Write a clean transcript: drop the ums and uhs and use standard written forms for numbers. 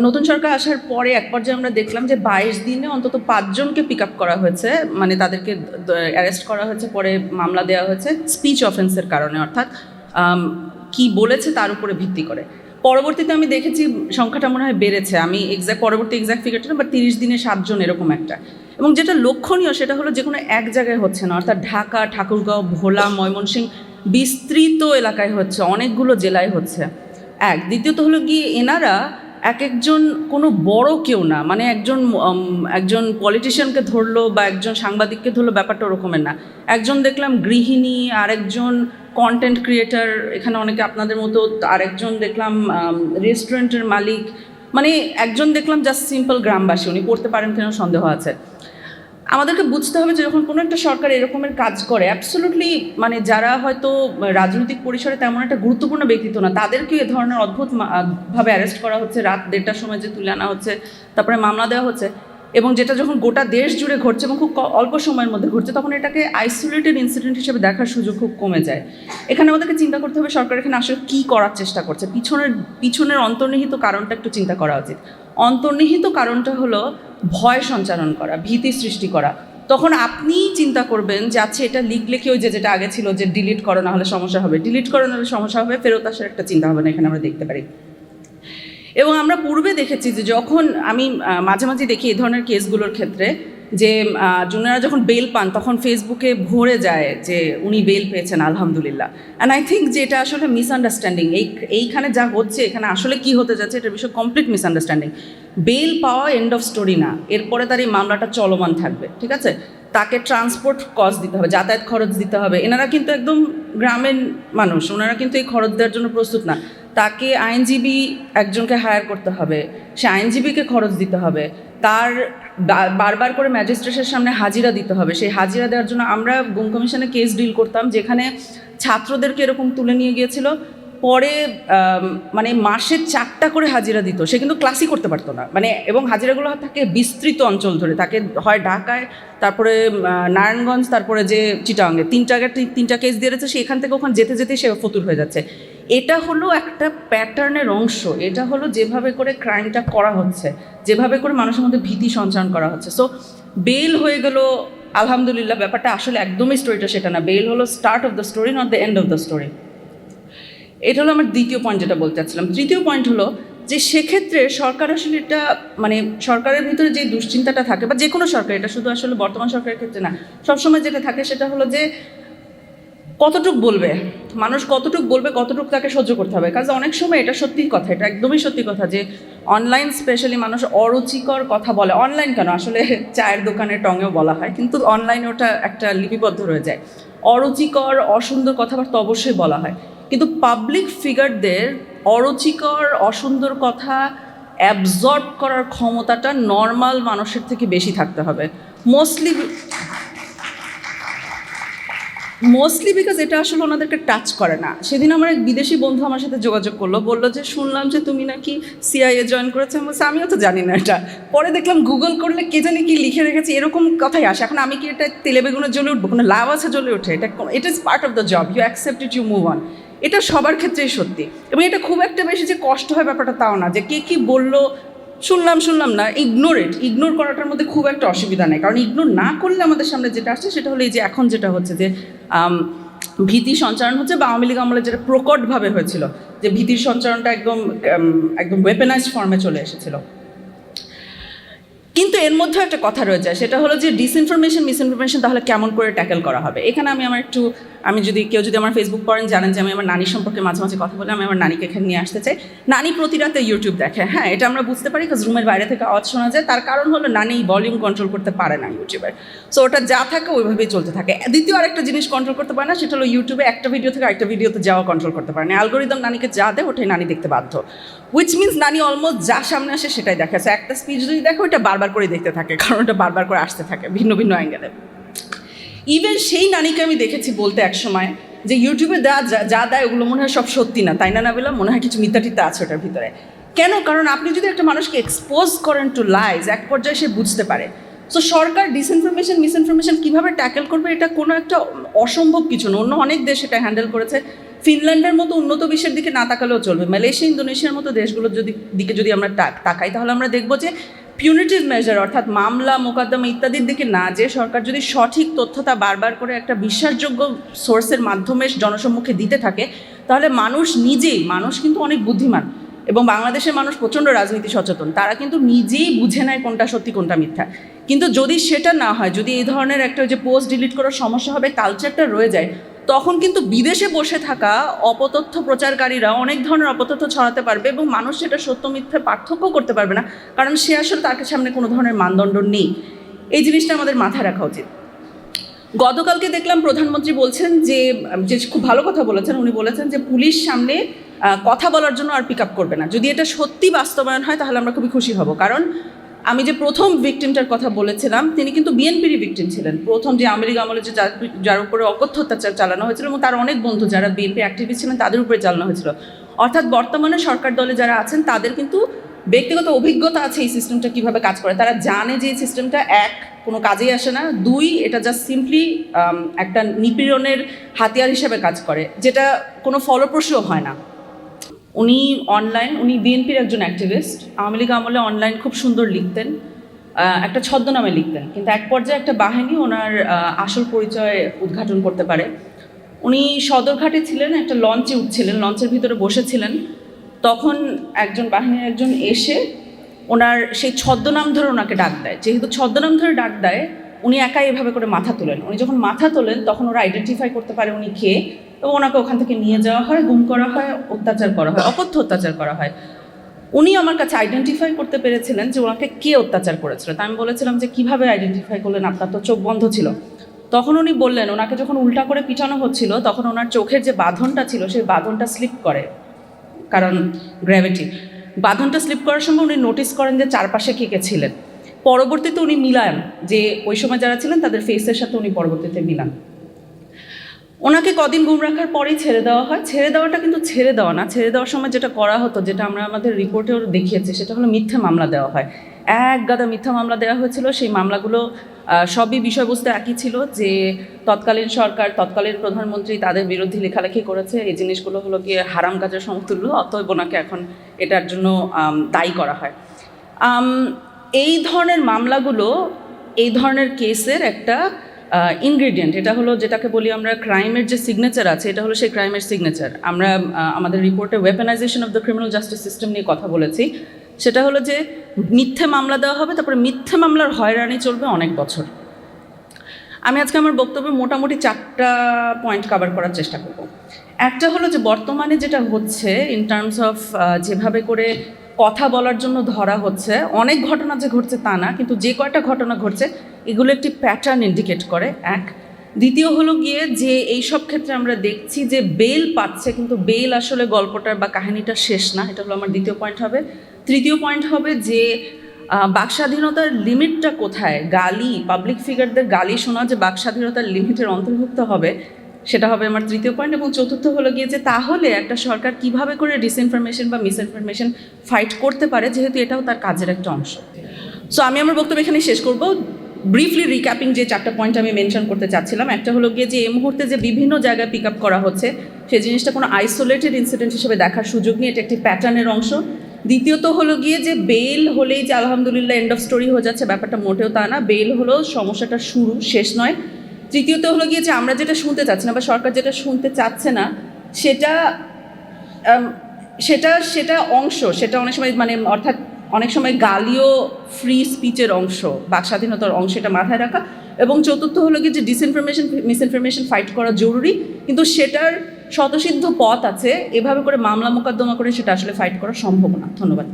নতুন সরকার আসার পরে এক পর্যায়ে আমরা দেখলাম যে 22 দিনে অন্তত 5 জনকে পিক আপ করা হয়েছে, মানে তাদেরকে অ্যারেস্ট করা হয়েছে, পরে মামলা দেওয়া হয়েছে স্পিচ অফেন্সের কারণে, অর্থাৎ কি বলেছে তার উপরে ভিত্তি করে। পরবর্তীতে আমি দেখেছি সংখ্যাটা মনে হয় বেড়েছে, আমি পরবর্তী এক্সাক্ট ফিগারটা না, বাট 30 দিনে 7 জন এরকম একটা। এবং যেটা লক্ষণীয় সেটা হলো যে কোনো এক জায়গায় হচ্ছে না, অর্থাৎ ঢাকা, ঠাকুরগাঁও, ভোলা, ময়মনসিংহ বিস্তৃত এলাকায় হচ্ছে, অনেকগুলো জেলায় হচ্ছে। দ্বিতীয়ত হলো গিয়ে এনারা এক একজন কোনো বড় কেউ না, মানে একজন পলিটিশিয়ানকে ধরলো বা একজন সাংবাদিককে ধরলো, ব্যাপারটা ওরকমের না। একজন দেখলাম গৃহিণী, আরেকজন কন্টেন্ট ক্রিয়েটার, এখানে অনেকে আপনাদের মতো, আরেকজন দেখলাম রেস্টুরেন্টের মালিক, মানে একজন দেখলাম জাস্ট সিম্পল গ্রামবাসী, উনি পড়তে পারেন কিনা সন্দেহ আছে। আমাদেরকে বুঝতে হবে যে যখন কোনো একটা সরকার এরকমের কাজ করে, অ্যাবসোলুটলি মানে যারা হয়তো রাজনৈতিক পরিসরে তেমন একটা গুরুত্বপূর্ণ ব্যক্তিত্ব না, তাদেরকেও এ ধরনের অদ্ভুত ভাবে অ্যারেস্ট করা হচ্ছে, রাত 1:30টার সময় যে তুলে আনা হচ্ছে, তারপরে মামলা দেওয়া হচ্ছে, এবং যেটা যখন গোটা দেশ জুড়ে ঘটছে এবং খুব অল্প সময়ের মধ্যে ঘটছে, তখন এটাকে আইসোলেটেড ইনসিডেন্ট হিসেবে দেখার সুযোগ খুব কমে যায়। এখানে আমাদেরকে চিন্তা করতে হবে সরকার এখানে আসলে কী করার চেষ্টা করছে, পিছনের অন্তর্নিহিত কারণটা একটু চিন্তা করা উচিত। অন্তর্নিহিত কারণটা হলো ভয় সঞ্চারণ করা, ভীতি সৃষ্টি করা। তখন আপনি চিন্তা করবেন যে আচ্ছা এটা লিখলে কি, ওই যেটা আগে ছিল যে ডিলিট করো না হলে সমস্যা হবে, ডিলিট করো না হলে সমস্যা হবে, ফেরত আসার একটা চিন্তা হবে না, এখানে আমরা দেখতে পারি। এবং আমরা পূর্বে দেখেছি যে যখন আমি মাঝে মাঝে দেখি এই ধরনের কেসগুলোর ক্ষেত্রে যে জুনিয়ররা যখন বেল পান তখন ফেসবুকে ভরে যায় যে উনি বেল পেয়েছেন আলহামদুলিল্লাহ। অ্যান্ড আই থিঙ্ক যে এটা আসলে মিসআন্ডারস্ট্যান্ডিং, এইখানে যা হচ্ছে, এখানে আসলে কি হতে যাচ্ছে এটার বিষয়ে কমপ্লিট মিসআন্ডারস্ট্যান্ডিং। বেল পাওয়া এন্ড অফ স্টোরি না, এরপরে তার এই মামলাটা চলমান থাকবে, ঠিক আছে? তাকে ট্রান্সপোর্ট কস্ট দিতে হবে, যাতায়াত খরচ দিতে হবে। এনারা কিন্তু একদম গ্রামের মানুষ, ওনারা কিন্তু এই খরচ দেওয়ার জন্য প্রস্তুত না। তাকে আইনজীবী একজনকে হায়ার করতে হবে, সে আইনজীবীকে খরচ দিতে হবে, তার বারবার করে ম্যাজিস্ট্রেটের সামনে হাজিরা দিতে হবে। সেই হাজিরা দেওয়ার জন্য আমরা গুম কমিশনে কেস ডিল করতাম, যেখানে ছাত্রদেরকে এরকম তুলে নিয়ে গিয়েছিল, পরে মানে মাসে 4টা করে হাজিরা দিত, সে কিন্তু ক্লাসই করতে পারতো না, মানে এবং হাজিরাগুলো থাকে বিস্তৃত অঞ্চল ধরে, তাকে হয় ঢাকায়, তারপরে নারায়ণগঞ্জ, তারপরে যে চিটাগাঙে, 3টা কেস দিয়েছে, সে এখান থেকে ওখানে যেতে যেতে সে ফতুর হয়ে যাচ্ছে। এটা হলো একটা প্যাটার্নের অংশ, এটা হলো যেভাবে করে ক্রাইমটা করা হচ্ছে, যেভাবে করে মানুষের মধ্যে ভীতি সঞ্চারণ করা হচ্ছে। সো বেল হয়ে গেল আলহামদুলিল্লাহ, ব্যাপারটা আসলে একদমই স্টোরিটা সেটা না। বেল হলো start of the story, not the end of the story. এটা হলো আমার দ্বিতীয় পয়েন্ট, যেটা বলতে চাচ্ছিলাম। তৃতীয় পয়েন্ট হলো যে সেক্ষেত্রে সরকার আসলে এটা, মানে সরকারের ভিতরে যে দুশ্চিন্তাটা থাকে, বা যে কোনো সরকার, এটা শুধু আসলে বর্তমান সরকারের ক্ষেত্রে না, সবসময় যেটা থাকে সেটা হলো যে কতটুক বলবে মানুষ, কতটুক বলবে, কতটুক তাকে সহ্য করতে হবে। কাজে অনেক সময় এটা সত্যি কথা, এটা একদমই সত্যি কথা যে অনলাইন স্পেশালি মানুষ অরুচিকর কথা বলে। অনলাইন কেন, আসলে চায়ের দোকানে টঙেও বলা হয়, কিন্তু অনলাইনে ওটা একটা লিপিবদ্ধ রয়ে যায়। অরুচিকর, অসুন্দর কথাবার্তা অবশ্যই বলা হয়, কিন্তু পাবলিক ফিগারদের অরুচিকর, অসুন্দর কথা অ্যাবজর্ব করার ক্ষমতাটা নর্মাল মানুষের থেকে বেশি থাকতে হবে। মোস্টলি বিকজ এটা আসলে ওনাদেরকে টাচ করে না। সেদিন আমার এক বিদেশি বন্ধু আমার সাথে যোগাযোগ করলো, বললো যে শুনলাম যে তুমি নাকি সিআইএ জয়েন করেছো। আমি বলছি আমিও তো জানি না এটা, পরে দেখলাম গুগল করলে কে জানি কি লিখে রেখেছে, এরকম কথাই আসে। এখন আমি কি এটা তেলে বেগুনে জ্বলে উঠবো? কোনো লাভ আছে জ্বলে ওঠে? It is part of the job, you accept it, you move on. এটা সবার ক্ষেত্রেই সত্যি, এবং এটা খুব একটা বেশি যে কষ্ট হয় ব্যাপারটা তাও না, যে কে কী বললো শুনলাম না, ইগনোর করাটার মধ্যে খুব একটা অসুবিধা নেই। কারণ ইগনোর না করলে আমাদের সামনে যেটা আসছে সেটা হলো এই যে এখন যেটা হচ্ছে যে ভীতি সঞ্চারণ হচ্ছে, বা আওয়ামী লীগ আমলে যেটা প্রকটভাবে হয়েছিল, যে ভীতির সঞ্চারণটা একদম ওয়েপেনাইজড ফর্মে চলে এসেছিল। কিন্তু এর মধ্যে একটা কথা রয়ে যায়, সেটা হলো যে মিসইনফরমেশন তাহলে কেমন করে ট্যাকেল করা হবে। এখানে আমি যদি কেউ আমার ফেসবুক পড়েন, জানেন যে আমি আমার নানি সম্পর্কে মাঝে মাঝে কথা বলে, আমি আমার নানিকে এখানে নিয়ে আসতে চাই। নানি প্রতি রাতে ইউটিউব দেখে, হ্যাঁ এটা আমরা বুঝতে পারি, কারণ রুমের বাইরে থেকে আওয়াজ শোনা যায়। তার কারণ হলো নানি ভলিউম কন্ট্রোল করতে পারে না ইউটিউবের, সো ওটা যা থাকে ওইভাবেই চলতে থাকে। দ্বিতীয় আরেকটা জিনিস কন্ট্রোল করতে পারে না, সেটা হলো ইউটিউবে একটা ভিডিও থেকে আরেকটা ভিডিওতে যাওয়া কন্ট্রোল করতে পারে না। অ্যালগোরিদম নানিকে যা দেয় ওটাই নানি দেখতে বাধ্য, উইচ মিনস নানি অলমোস্ট যা সামনে আসে সেটাই দেখে। একটা স্পিচ যদি দেখো, ওইটা বারবার করে দেখতে থাকে, কারণ ওটা বারবার করে আসতে থাকে ভিন্ন ভিন্ন অ্যাঙ্গেলে। ইভেন সেই নানিকে আমি দেখেছি বলতে এক সময় যে ইউটিউবে যা দেয় ওগুলো মনে হয় সব সত্যি না, তাই না নাবিলা? মনে হয় কিছু মিথ্যাটিতা আছে ওটার ভিতরে। কেন? কারণ আপনি যদি একটা মানুষকে এক্সপোজ করেন টু লাইজ, এক পর্যায়ে সে বুঝতে পারে। সো সরকার মিসইনফরমেশন কীভাবে ট্যাকেল করবে, এটা কোনো একটা অসম্ভব কিছু না। অন্য অনেক দেশ এটা হ্যান্ডেল করেছে। ফিনল্যান্ডের মতো উন্নত বিশ্বের দিকে না তাকালেও চলবে, মালয়েশিয়া ইন্দোনেশিয়ার মতো দেশগুলোর দিকে যদি আমরা তাকাই, তাহলে আমরা দেখব যে পিউনিটিভ মেজার অর্থাৎ মামলা মোকদ্দমা ইত্যাদির দিকে না, যে সরকার যদি সঠিক তথ্যতা বারবার করে একটা বিশ্বাসযোগ্য সোর্সের মাধ্যমে জনসম্মুখে দিতে থাকে, তাহলে মানুষ কিন্তু অনেক বুদ্ধিমান, এবং বাংলাদেশের মানুষ প্রচণ্ড রাজনীতি সচেতন, তারা কিন্তু নিজেই বুঝে নেয় কোনটা সত্যি কোনটা মিথ্যা। কিন্তু যদি সেটা না হয়, যদি এই ধরনের একটা যে পোস্ট ডিলিট করার সমস্যা হবে কালচারটা রয়ে যায়, তখন কিন্তু বিদেশে বসে থাকা অপতথ্য প্রচারকারীরা অনেক ধরনের অপতথ্য ছড়াতে পারবে, এবং মানুষ সেটা সত্য মিথ্যার পার্থক্য করতে পারবে না, কারণ সে আসলে তার সামনে কোনো ধরনের মানদণ্ড নেই। এই জিনিসটা আমাদের মাথায় রাখা উচিত। গতকালকে দেখলাম প্রধানমন্ত্রী বলছেন যে খুব ভালো কথা বলেছেন, উনি বলেছেন যে পুলিশ সামনে কথা বলার জন্য আর পিক আপ করবে না। যদি এটা সত্যি বাস্তবায়ন হয় তাহলে আমরা খুবই খুশি হব, কারণ আমি যে প্রথম ভিকটিমটার কথা বলেছিলাম তিনি কিন্তু বিএনপিরই ভিকটিম ছিলেন। প্রথম যে আওয়ামী লীগ আমলে যে যার উপরে অকথ্য অত্যাচার চালানো হয়েছিল, এবং তার অনেক বন্ধু যারা বিএনপি অ্যাক্টিভিস্ট ছিলেন তাদের উপরে চালানো হয়েছিল। অর্থাৎ বর্তমানে সরকার দলে যারা আছেন তাদের কিন্তু ব্যক্তিগত অভিজ্ঞতা আছে এই সিস্টেমটা কীভাবে কাজ করে। তারা জানে যে এই সিস্টেমটা কোনো কাজেই আসে না, দুই এটা জাস্ট সিম্পলি একটা নিপীড়নের হাতিয়ার হিসেবে কাজ করে, যেটা কোনো ফলপ্রসূও হয় না। উনি বিএনপির একজন অ্যাক্টিভিস্ট। আওয়ামী লীগ আমলে অনলাইন খুব সুন্দর লিখতেন, একটা ছদ্মনামে লিখতেন, কিন্তু এক পর্যায়ে একটা বাহিনী ওনার আসল পরিচয় উদ্ঘাটন করতে পারে। উনি সদরঘাটে ছিলেন, একটা লঞ্চে উঠছিলেন, লঞ্চের ভিতরে বসেছিলেন, তখন বাহিনীর একজন এসে ওনার সেই ছদ্মনাম ধরে ওনাকে ডাক দেয়। যেহেতু ছদ্মনাম ধরে ডাক দেয়, উনি একাই এভাবে করে মাথা তোলেন। উনি যখন মাথা তোলেন তখন ওরা আইডেন্টিফাই করতে পারে উনি কে, এবং ওনাকে ওখান থেকে নিয়ে যাওয়া হয়, গুম করা হয়, অত্যাচার করা হয়, অকথ্য অত্যাচার করা হয়। উনি আমার কাছে আইডেন্টিফাই করতে পেরেছিলেন যে ওনাকে কে অত্যাচার করেছিল। তা আমি বলেছিলাম যে কিভাবে আইডেন্টিফাই করলেন, আপনার তো চোখ বন্ধ ছিল। তখন উনি বললেন ওনাকে যখন উল্টা করে পিটানো হচ্ছিল তখন ওনার চোখের যে বাঁধনটা ছিল সেই বাঁধনটা স্লিপ করে, কারণ গ্র্যাভিটি। বাঁধনটা স্লিপ করার সময় উনি নোটিস করেন যে চারপাশে কে কে ছিলেন। পরবর্তীতে উনি মিলান যে ওই সময় যারা ছিলেন তাদের ফেসের সাথে উনি পরবর্তীতে মিলান। ওনাকে কদিন গুম রাখার পরেই ছেড়ে দেওয়া হয়। ছেড়ে দেওয়াটা কিন্তু ছেড়ে দেওয়া না, ছেড়ে দেওয়ার সময় যেটা করা হতো, যেটা আমরা আমাদের রিপোর্টেও দেখিয়েছি, সেটা হলো মিথ্যা মামলা দেওয়া হয়। এক গাদা মিথ্যা মামলা দেওয়া হয়েছিল। সেই মামলাগুলো সবই বিষয়বস্তু একই ছিল, যে তৎকালীন সরকার, তৎকালীন প্রধানমন্ত্রী তাদের বিরুদ্ধে লেখালেখি করেছে। এই জিনিসগুলো হলো গিয়ে হারাম কাজের সমতুল্য, অতএব ওনাকে এখন এটার জন্য দায়ী করা হয়। এই ধরনের মামলাগুলো, এই ধরনের কেসের একটা ইনগ্রেডিয়েন্ট, এটা হলো যেটাকে বলি আমরা ক্রাইমের যে সিগনেচার আছে, এটা হলো সেই ক্রাইমের সিগনেচার। আমরা আমাদের রিপোর্টে weaponization of the criminal justice system নিয়ে কথা বলেছি। সেটা হলো যে মিথ্যে মামলা দেওয়া হবে, তারপরে মিথ্যে মামলার হয়রানি চলবে অনেক বছর। আমি আজকে আমার বক্তব্যে মোটামুটি 4টা পয়েন্ট কভার করার চেষ্টা করব। একটা হলো যে বর্তমানে যেটা হচ্ছে ইন টার্মস অফ যেভাবে করে কথা বলার জন্য ধরা হচ্ছে, অনেক ঘটনা যে ঘটছে তা না, কিন্তু যে কয়টা ঘটনা ঘটছে এগুলো একটি প্যাটার্ন ইন্ডিকেট করে। এক, দ্বিতীয় হলো গিয়ে যে এই সব ক্ষেত্রে আমরা দেখছি যে বেল পাচ্ছে, কিন্তু বেল আসলে গল্পটার বা কাহিনীটা শেষ না। এটা হলো আমার দ্বিতীয় পয়েন্ট হবে। তৃতীয় পয়েন্ট হবে যে বাকস্বাধীনতার লিমিটটা কোথায়। পাবলিক ফিগারদের গালি শোনা যে বাকস্বাধীনতার লিমিটের অন্তর্ভুক্ত হবে, সেটা হবে আমার তৃতীয় পয়েন্ট। এবং চতুর্থ হলো গিয়ে যে তাহলে একটা সরকার কিভাবে করে ডিসইনফরমেশন বা মিসইনফরমেশন ফাইট করতে পারে, যেহেতু এটাও তার কাজের একটা অংশ। সো আমি আমার বক্তব্য এখানে শেষ করব। ব্রিফলি রিক্যাপিং যে 4টা পয়েন্ট আমি মেনশন করতে চাচ্ছিলাম, একটা হলো গিয়ে যে এই মুহূর্তে যে বিভিন্ন জায়গায় পিক আপ করা হচ্ছে সেই জিনিসটা কোনো আইসোলেটেড ইনসিডেন্ট হিসেবে দেখার সুযোগ নেই, এটা একটি প্যাটার্নের অংশ। দ্বিতীয়ত হলো গিয়ে যে বেল হলেই যে আলহামদুলিল্লাহ এন্ড অফ স্টোরি হয়ে যাচ্ছে, ব্যাপারটা মোটেও তা না। বেল হলো সমস্যাটার শুরু, শেষ নয়। তৃতীয়ত হলো গিয়ে যে আমরা যেটা শুনতে চাচ্ছি না বা সরকার যেটা শুনতে চাচ্ছে না, সেটা অংশ, সেটা অনেক সময় অর্থাৎ অনেক সময় গালিও ফ্রি স্পিচের অংশ, বাক স্বাধীনতার অংশ, এটা মাথায় রাখা। এবং চতুর্থ হলো গিয়ে যে মিসইনফরমেশন ফাইট করা জরুরি, কিন্তু সেটার স্বতঃসিদ্ধ পথ আছে। এভাবে করে মামলা মোকদ্দমা করে সেটা আসলে ফাইট করা সম্ভব না। ধন্যবাদ।